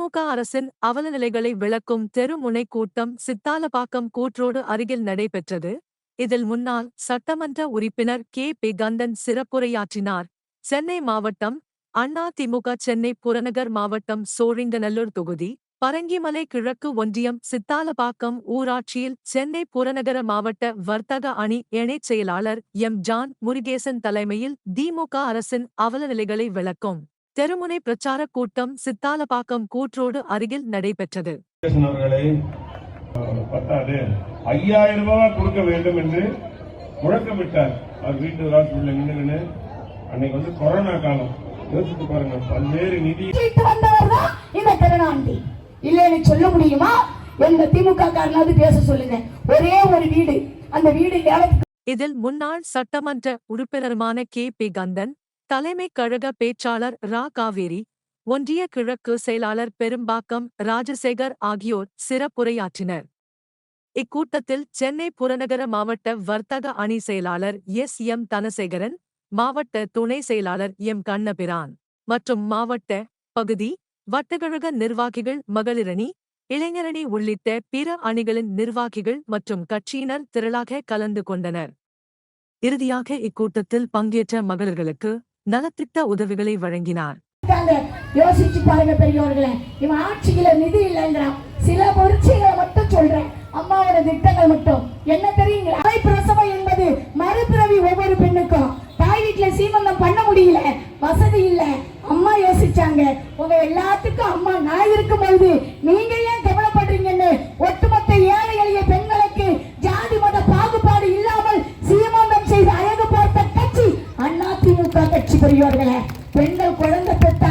திமுக அரசின் அவலநிலைகளை விளக்கும் தெருமுனை கூட்டம் சித்தாலப்பாக்கம் கூற்றோடு அருகில் நடைபெற்றது. இதில் முன்னாள் சட்டமன்ற உறுப்பினர் கே.பி. கந்தன் சிறப்புரையாற்றினார். சென்னை மாவட்டம் அதிமுக சென்னை புறநகர் மாவட்டம் சோழிங்கநல்லூர் தொகுதி பரங்கிமலை கிழக்கு ஒன்றியம் சித்தாலப்பாக்கம் ஊராட்சியில் சென்னை புறநகர மாவட்ட வர்த்தக அணி இணைச் செயலாளர் ஜான் முருகேசன் தலைமையில் திமுக அரசின் அவலநிலைகளை விளக்கும் தெருமுனை பிரச்சாரக் கூட்டம் சித்தாலப்பாக்கம் கூற்றோடு அருகில் நடைபெற்றது. 5000 ரூபாய் கொடுக்க வேண்டும் என்று முழக்கமிட்டார். அவர் வீட்டு வாசல்ல நின்று அன்னைக்கு கொரோனா காலம் யோசித்து பாருங்க. பல்வேறு நிதி இந்த கருணாநிதி இல்லைன்னு சொல்ல முடியுமா? எந்த திமுக காரனாவது பேச சொல்லுங்க. ஒரே ஒரு வீடு, அந்த வீடு இதில் முன்னாள் சட்டமன்ற உறுப்பினருமான கே.பி. கந்தன், தலைமை கழக பேச்சாளர் ரா. காவேரி, ஒன்றிய கிழக்கு செயலாளர் பெரும்பாக்கம் ராஜசேகர் ஆகியோர் சிறப்புரையாற்றினர். இக்கூட்டத்தில் சென்னை புறநகர மாவட்ட வர்த்தக அணி செயலாளர் எம். தனசேகரன், மாவட்ட துணை செயலாளர் எம். கண்ணபிரான் மற்றும் மாவட்ட, பகுதி, வட்டக்கழக நிர்வாகிகள், மகளிரணி, இளைஞரணி உள்ளிட்ட பிற அணிகளின் நிர்வாகிகள் மற்றும் கட்சியினர் திரளாக கலந்து கொண்டனர். இறுதியாக இக்கூட்டத்தில் பங்கேற்ற மகளிர்களுக்கு நலத்திட்ட உதவிகளை வழங்கினார். யோசிச்சு பாருங்க பெரியவர்களே, இவன் ஆட்சியில நிதி இல்லைங்கிறான். சில பொருட்சிகளை மட்டும் சொல்றேன். அம்மாவோட திட்டங்கள் மட்டும் என்ன தெரியுங்களா? பிரசவம் என்பது மறுபிறவி. ஒவ்வொரு பெண்ணுக்கும் தாய் வீட்டுல சீமந்தம் பண்ண முடியல, வசதி இல்ல. அம்மா யோசிச்சாங்க, உங்க எல்லாத்துக்கும் அம்மா நான் இருக்கும்போது நீங்க ஏன் கவலைப்படுறீங்கன்னு ஒட்டுமொத்த ஏழை எளிய பெண்களுக்கு ஜாதி மத பாகுபாடு இல்லாமல் சீமந்தம் செய்து அழகு பார்த்த கட்சி அதிமுக கட்சி. பெரியவர்களே, பெண்கள் குழந்தை பெற்ற